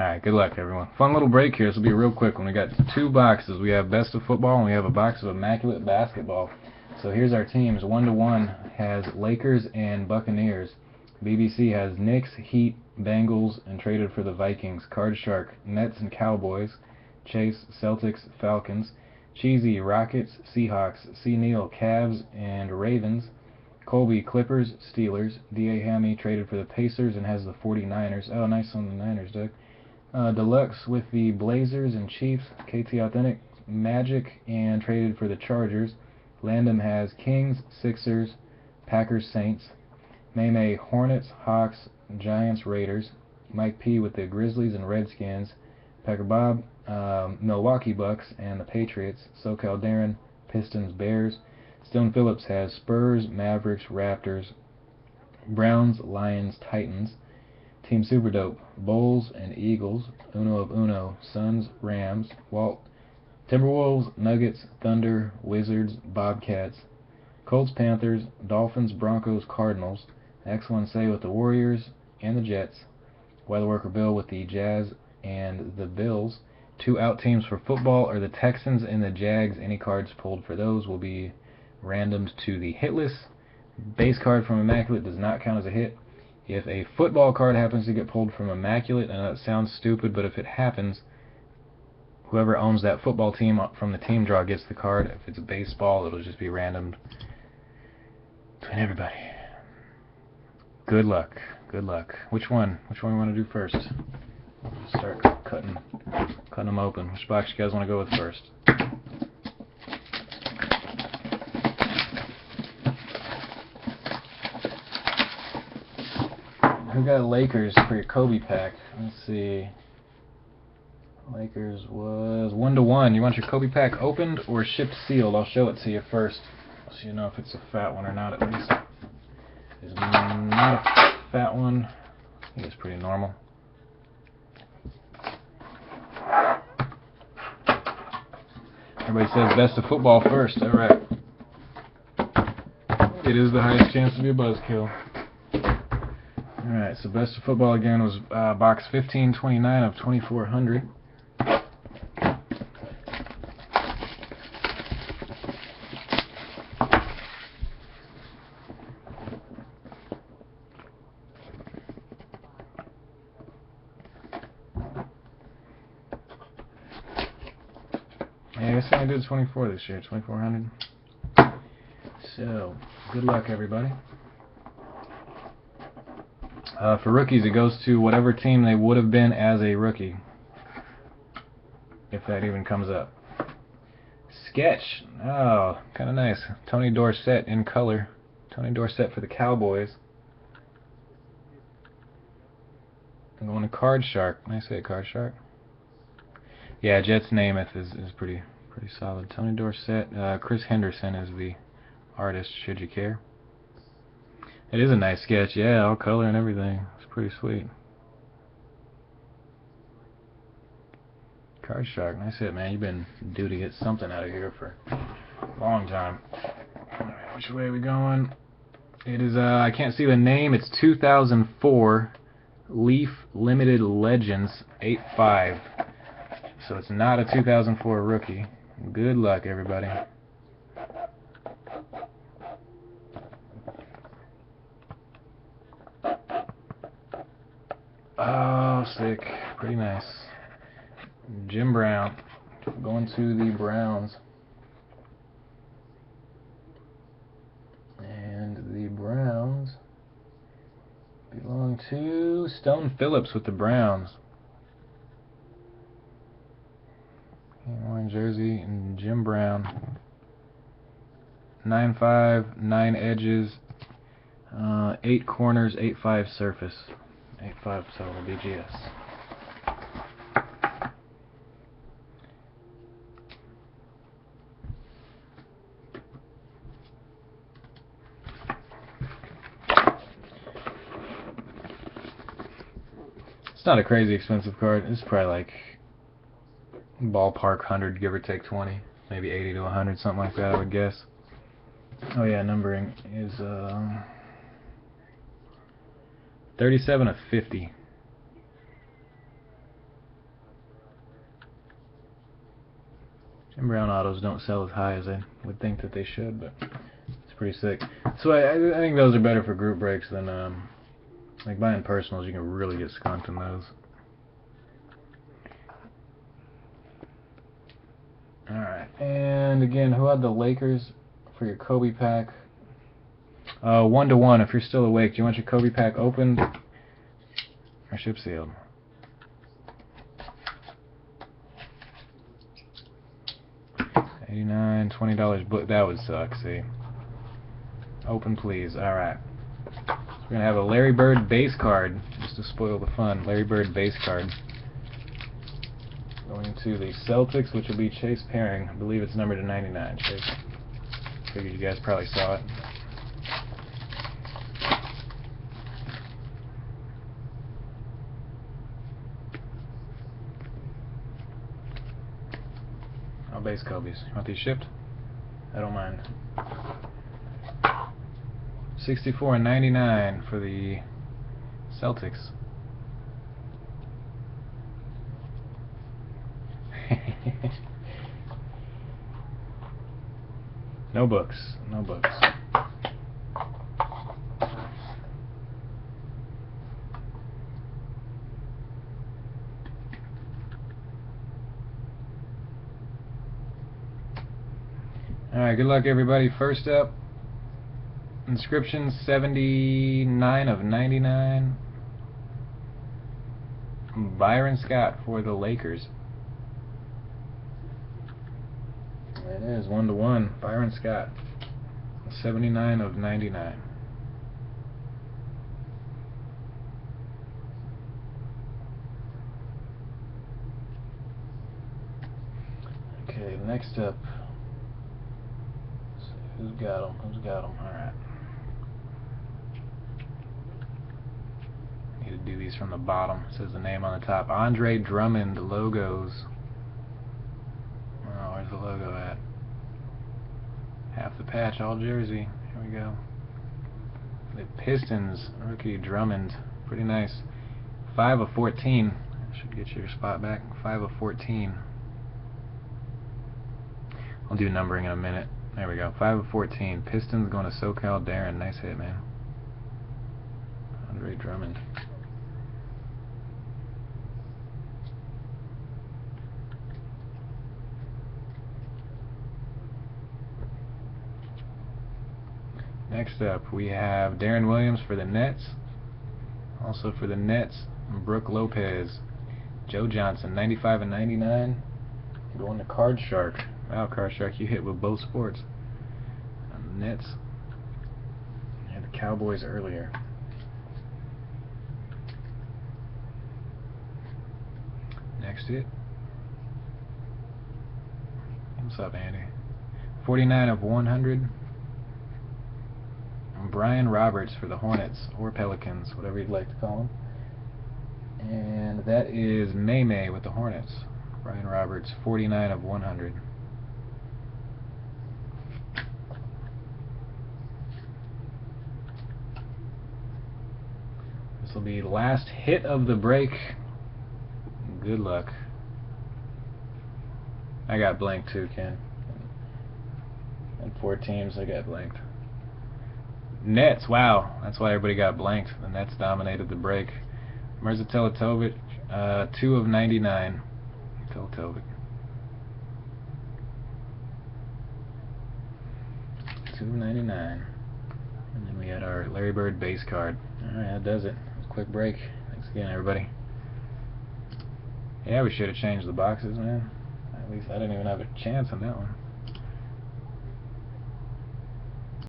Alright, good luck, everyone. Fun little break here. This will be a real quick one. We got two boxes. We have Best of Football, and we have a box of Immaculate Basketball. So here's our teams. 1-1 has Lakers and Buccaneers. BBC has Knicks, Heat, Bengals, and traded for the Vikings. Card Shark, Nets and Cowboys. Chase, Celtics, Falcons. Cheesy, Rockets, Seahawks. C. Neal, Cavs, and Ravens. Colby, Clippers, Steelers. D.A. Hammy traded for the Pacers and has the 49ers. Oh, nice on the Niners, Doug. Deluxe with the Blazers and Chiefs. KT Authentic, Magic, and traded for the Chargers. Landon has Kings, Sixers, Packers, Saints. Maymay, Hornets, Hawks, Giants, Raiders. Mike P with the Grizzlies and Redskins. Packer Bob, Milwaukee Bucks and the Patriots. SoCal Darren, Pistons, Bears. Stone Phillips has Spurs, Mavericks, Raptors. Browns, Lions, Titans. Team Superdope, Bulls and Eagles. Uno of Uno, Suns, Rams. Walt, Timberwolves, Nuggets, Thunder, Wizards, Bobcats. Colts, Panthers, Dolphins, Broncos, Cardinals. X1Say with the Warriors and the Jets. Weatherworker Bill with the Jazz and the Bills. Two out teams for football are the Texans and the Jags. Any cards pulled for those will be randomed to the hit list. Base card from Immaculate does not count as a hit. If a football card happens to get pulled from Immaculate, and that sounds stupid, but if it happens, whoever owns that football team from the team draw gets the card. If it's baseball, it'll just be random between everybody. Good luck. Good luck. Which one? Which one we want to do first? Start cutting them open. Which box you guys want to go with first? Who got Lakers for your Kobe pack? Let's see. Lakers was 1-1. You want your Kobe pack opened or shipped sealed? I'll show it to you first, so you know if it's a fat one or not at least. It's not a fat one. I think it's pretty normal. Everybody says Best of Football first. Alright. It is the highest chance to be a buzzkill. Alright, so Best of Football again was box 1529 of 2400. Yeah, I guess I only did 24 this year, 2400. So, good luck everybody. For rookies, it goes to whatever team they would have been as a rookie, if that even comes up. Sketch. Oh, kind of nice. Tony Dorsett in color. Tony Dorsett for the Cowboys. I'm going to Card Shark. Can I say Card Shark? Yeah, Jets Namath is pretty solid. Tony Dorsett. Chris Henderson is the artist, should you care. It is a nice sketch, yeah, all color and everything. It's pretty sweet. Card Shark, nice hit, man. You've been due to get something out of here for a long time. Alright, which way are we going? It is, I can't see the name. It's 2004 Leaf Limited Legends 8.5. So it's not a 2004 rookie. Good luck, everybody. Oh, sick. Pretty nice. Jim Brown. Going to the Browns. And the Browns belong to Stone Phillips with the Browns. Orange jersey and Jim Brown. 9.5, 9 edges, 8 corners, 8.5 surface. 8.5 total BGS. It's not a crazy expensive card. It's probably like ballpark 100, give or take 20, maybe 80 to 100, something like that, I would guess. Oh yeah, numbering is 37 of 50. Jim Brown autos don't sell as high as I would think that they should, but it's pretty sick. So I think those are better for group breaks than like buying personals. You can really get skunked in those. Alright, and again, who had the Lakers for your Kobe pack? 1-to-1, if you're still awake. Do you want your Kobe pack opened or ship sealed? $89, $20 book. That would suck, see. Open, please. Alright. So we're going to have a Larry Bird base card, just to spoil the fun. Larry Bird base card. Going to the Celtics, which will be Chase Pairing. I believe it's numbered to 99. Chase. Figured you guys probably saw it. Oh, base Kobe's. You want these shipped? I don't mind. 64.99 for the Celtics. No books. No books. Alright, good luck everybody. First up, inscription 79 of 99. Byron Scott for the Lakers. It is 1-to-1. Byron Scott. 79 of 99. Okay, next up. Let's see, who's got them? Who's got them? Alright. Need to do these from the bottom. It says the name on the top. Andre Drummond logos. Oh, where's the logo at? Half the patch, all jersey. Here we go. The Pistons, rookie Drummond. Pretty nice. 5 of 14. Should get your spot back. 5 of 14. I'll do numbering in a minute. There we go. 5 of 14. Pistons going to SoCal Darren. Nice hit, man. Andre Drummond. Next up, we have Darren Williams for the Nets. Also for the Nets, Brooke Lopez. Joe Johnson, 95 and 99. Going to Card Shark. Wow, Card Shark, you hit with both sports. And the Nets. And the Cowboys earlier. Next hit. What's up, Andy? 49 of 100. Brian Roberts for the Hornets, or Pelicans, whatever you'd like to call them. And that is May with the Hornets. Brian Roberts, 49 of 100. This will be the last hit of the break. Good luck. I got blanked too, Ken. And 4 teams I got blanked. Nets, wow, that's why everybody got blanked. The Nets dominated the break. Mirza Teletovic, 2 of 99. Teletovic. 2 of 99. And then we had our Larry Bird base card. Alright, that does it. Quick break. Thanks again, everybody. Yeah, we should have changed the boxes, man. At least I didn't even have a chance on that one.